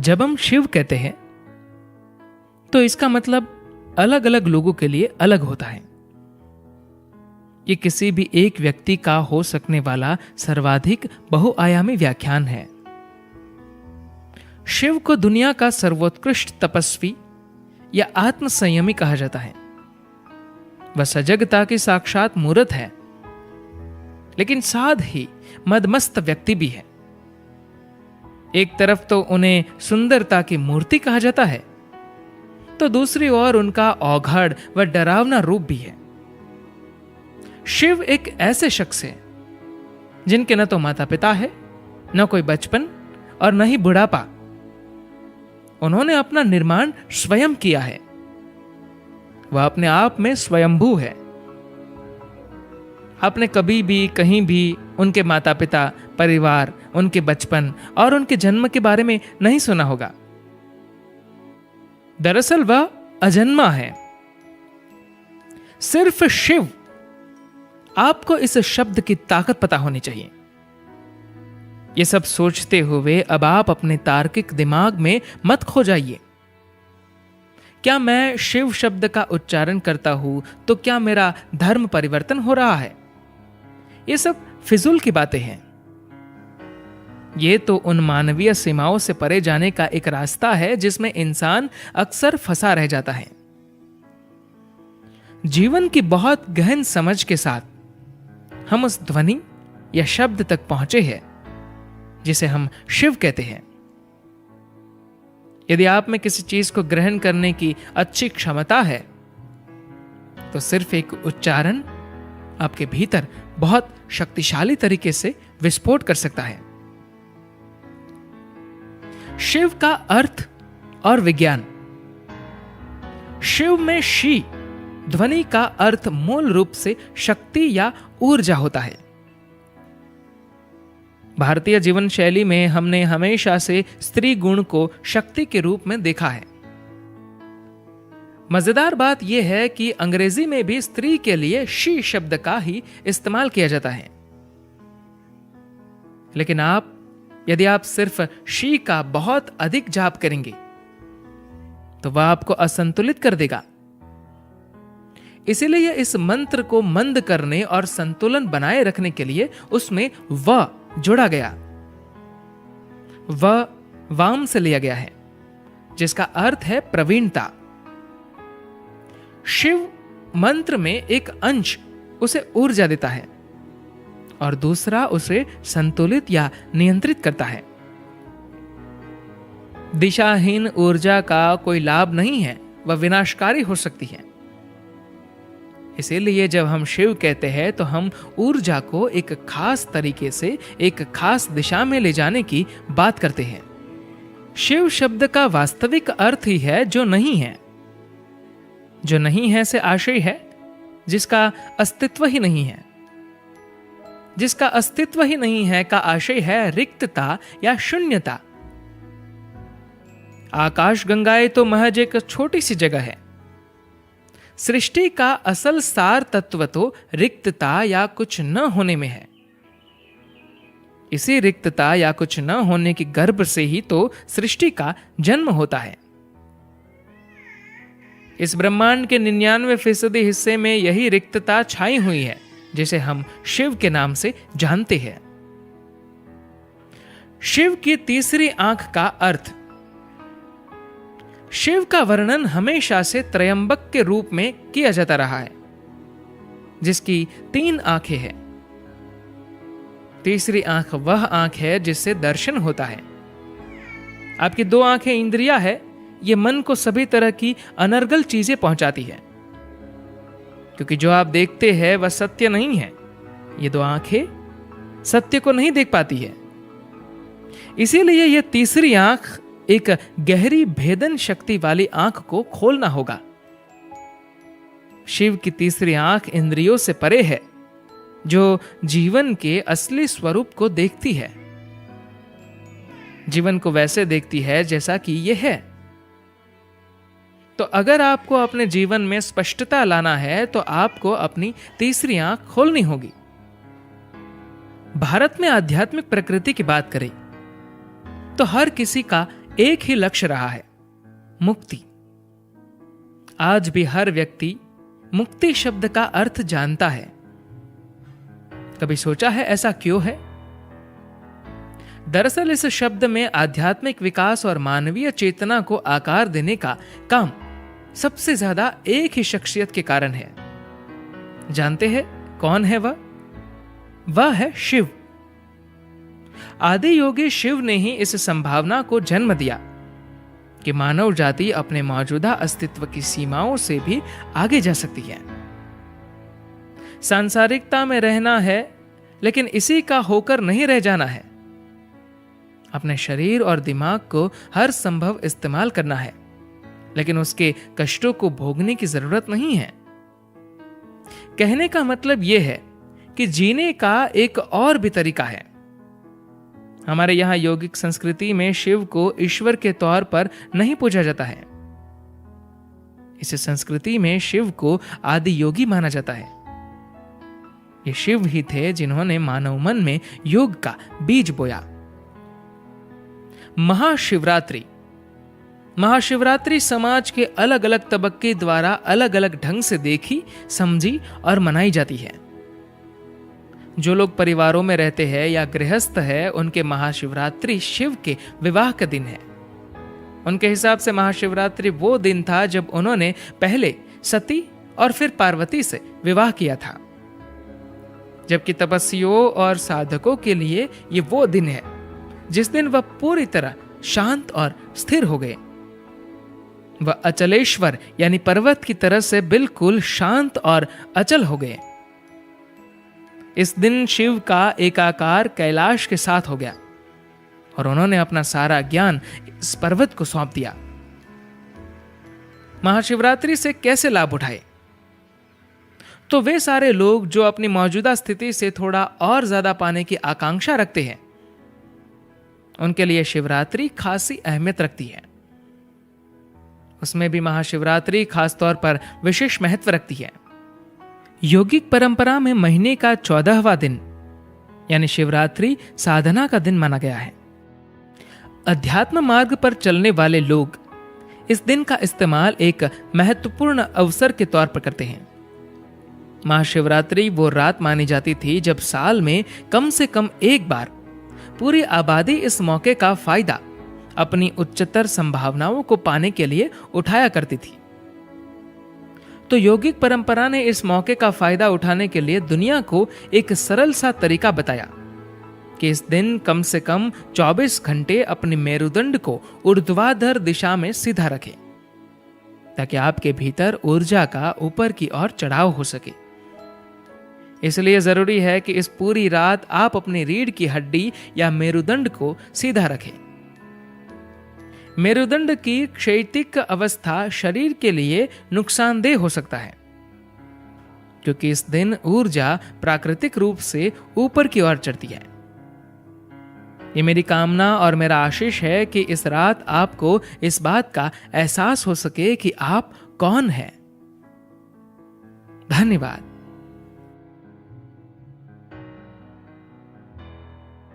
जब हम शिव कहते हैं तो इसका मतलब अलग अलग लोगों के लिए अलग होता है। ये किसी भी एक व्यक्ति का हो सकने वाला सर्वाधिक बहुआयामी व्याख्यान है। शिव को दुनिया का सर्वोत्कृष्ट तपस्वी या आत्म संयमी कहा जाता है। वह सजगता की साक्षात मूर्त है, लेकिन साथ ही मदमस्त व्यक्ति भी है। एक तरफ तो उन्हें सुंदरता की मूर्ति कहा जाता है, तो दूसरी ओर उनका औघड़ व डरावना रूप भी है। शिव एक ऐसे शख्स है जिनके न तो माता पिता है, न कोई बचपन और न ही बुढ़ापा। उन्होंने अपना निर्माण स्वयं किया है। वह अपने आप में स्वयंभू है। आपने कभी भी कहीं भी उनके माता पिता, परिवार, उनके बचपन और उनके जन्म के बारे में नहीं सुना होगा। दरअसल वह अजन्मा है। सिर्फ शिव। आपको इस शब्द की ताकत पता होनी चाहिए। ये सब सोचते हुए अब आप अपने तार्किक दिमाग में मत खो जाइए। क्या मैं शिव शब्द का उच्चारण करता हूं तो क्या मेरा धर्म परिवर्तन हो रहा है? ये सब फिजूल की बातें हैं। ये तो उन मानवीय सीमाओं से परे जाने का एक रास्ता है जिसमें इंसान अक्सर फंसा रह जाता है। जीवन की बहुत गहन समझ के साथ हम उस ध्वनि या शब्द तक पहुंचे हैं जिसे हम शिव कहते हैं। यदि आप में किसी चीज को ग्रहण करने की अच्छी क्षमता है तो सिर्फ एक उच्चारण आपके भीतर बहुत शक्तिशाली तरीके से विस्फोट कर सकता है। शिव का अर्थ और विज्ञान। शिव में शी ध्वनि का अर्थ मूल रूप से शक्ति या ऊर्जा होता है। भारतीय जीवन शैली में हमने हमेशा से स्त्री गुण को शक्ति के रूप में देखा है। मजेदार बात यह है कि अंग्रेजी में भी स्त्री के लिए शी शब्द का ही इस्तेमाल किया जाता है। लेकिन यदि आप सिर्फ शी का बहुत अधिक जाप करेंगे तो वह आपको असंतुलित कर देगा। इसीलिए इस मंत्र को मंद करने और संतुलन बनाए रखने के लिए उसमें व जोड़ा गया। वह वाम से लिया गया है जिसका अर्थ है प्रवीणता। शिव मंत्र में एक अंश उसे ऊर्जा देता है और दूसरा उसे संतुलित या नियंत्रित करता है। दिशाहीन ऊर्जा का कोई लाभ नहीं है, वह विनाशकारी हो सकती है। इसीलिए जब हम शिव कहते हैं तो हम ऊर्जा को एक खास तरीके से एक खास दिशा में ले जाने की बात करते हैं। शिव शब्द का वास्तविक अर्थ ही है जो नहीं है। जो नहीं है से आशय है जिसका अस्तित्व ही नहीं है। जिसका अस्तित्व ही नहीं है का आशय है रिक्तता या शून्यता। आकाश गंगाएं तो महज एक छोटी सी जगह है। सृष्टि का असल सार तत्व तो रिक्तता या कुछ न होने में है। इसी रिक्तता या कुछ न होने की गर्भ से ही तो सृष्टि का जन्म होता है। इस ब्रह्मांड के 99% हिस्से में यही रिक्तता छाई हुई है जिसे हम शिव के नाम से जानते हैं। शिव की तीसरी आंख का अर्थ। शिव का वर्णन हमेशा से त्रयंबक के रूप में किया जाता रहा है जिसकी 3 आंखें हैं। तीसरी आंख वह आंख है जिससे दर्शन होता है। आपकी 2 आंखें इंद्रिया है, ये मन को सभी तरह की अनर्गल चीजें पहुंचाती है, क्योंकि जो आप देखते हैं वह सत्य नहीं है। ये 2 आंखें सत्य को नहीं देख पाती है। इसीलिए यह तीसरी आंख एक गहरी भेदन शक्ति वाली आंख को खोलना होगा। शिव की तीसरी आंख इंद्रियों से परे है, जो जीवन के असली स्वरूप को देखती है। जीवन को वैसे देखती है जैसा कि यह है। तो अगर आपको अपने जीवन में स्पष्टता लाना है तो आपको अपनी तीसरी आंख खोलनी होगी। भारत में आध्यात्मिक प्रकृति की बात करें तो हर किसी का एक ही लक्ष्य रहा है, मुक्ति। आज भी हर व्यक्ति मुक्ति शब्द का अर्थ जानता है। कभी सोचा है ऐसा क्यों है? दरअसल इस शब्द में आध्यात्मिक विकास और मानवीय चेतना को आकार देने का काम सबसे ज्यादा एक ही शख्सियत के कारण है। जानते हैं कौन है वह? वह है शिव। आदि योगी शिव ने ही इस संभावना को जन्म दिया कि मानव जाति अपने मौजूदा अस्तित्व की सीमाओं से भी आगे जा सकती है। सांसारिकता में रहना है, लेकिन इसी का होकर नहीं रह जाना है। अपने शरीर और दिमाग को हर संभव इस्तेमाल करना है, लेकिन उसके कष्टों को भोगने की जरूरत नहीं है। कहने का मतलब यह है कि जीने का एक और भी तरीका है। हमारे यहां यौगिक संस्कृति में शिव को ईश्वर के तौर पर नहीं पूजा जाता है। इस संस्कृति में शिव को आदि योगी माना जाता है। ये शिव ही थे जिन्होंने मानव मन में योग का बीज बोया। महाशिवरात्रि समाज के अलग अलग तबके द्वारा अलग अलग ढंग से देखी, समझी और मनाई जाती है। जो लोग परिवारों में रहते हैं या गृहस्थ है, उनके महाशिवरात्रि शिव के विवाह का दिन है। उनके हिसाब से महाशिवरात्रि वो दिन था जब उन्होंने पहले सती और फिर पार्वती से विवाह किया था। जबकि तपस्वियों और साधकों के लिए ये वो दिन है जिस दिन वह पूरी तरह शांत और स्थिर हो गए। वह अचलेश्वर यानी पर्वत की तरह से बिल्कुल शांत और अचल हो गए। इस दिन शिव का एकाकार कैलाश के साथ हो गया और उन्होंने अपना सारा ज्ञान इस पर्वत को सौंप दिया। महाशिवरात्रि से कैसे लाभ उठाए? तो वे सारे लोग जो अपनी मौजूदा स्थिति से थोड़ा और ज्यादा पाने की आकांक्षा रखते हैं, उनके लिए शिवरात्रि खासी अहमियत रखती है। उसमें भी महाशिवरात्रि खासतौर पर विशेष महत्व रखती है। यौगिक परंपरा में महीने का 14वां दिन यानी शिवरात्रि साधना का दिन माना गया है। अध्यात्म मार्ग पर चलने वाले लोग इस दिन का इस्तेमाल एक महत्वपूर्ण अवसर के तौर पर करते हैं। महाशिवरात्रि वो रात मानी जाती थी जब साल में कम से कम एक बार पूरी आबादी इस मौके का फायदा अपनी उच्चतर संभावनाओं को पाने के लिए उठाया करती थी। तो यौगिक परंपरा ने इस मौके का फायदा उठाने के लिए दुनिया को एक सरल सा तरीका बताया कि इस दिन कम से कम 24 घंटे अपने मेरुदंड को ऊर्ध्वाधर दिशा में सीधा रखें, ताकि आपके भीतर ऊर्जा का ऊपर की ओर चढ़ाव हो सके। इसलिए जरूरी है कि इस पूरी रात आप अपनी रीढ़ की हड्डी या मेरुदंड को सीधा रखें। मेरुदंड की क्षैतिक अवस्था शरीर के लिए नुकसानदेह हो सकता है, क्योंकि इस दिन ऊर्जा प्राकृतिक रूप से ऊपर की ओर चढ़ती है। ये मेरी कामना और मेरा आशीष है कि इस रात आपको इस बात का एहसास हो सके कि आप कौन हैं। धन्यवाद।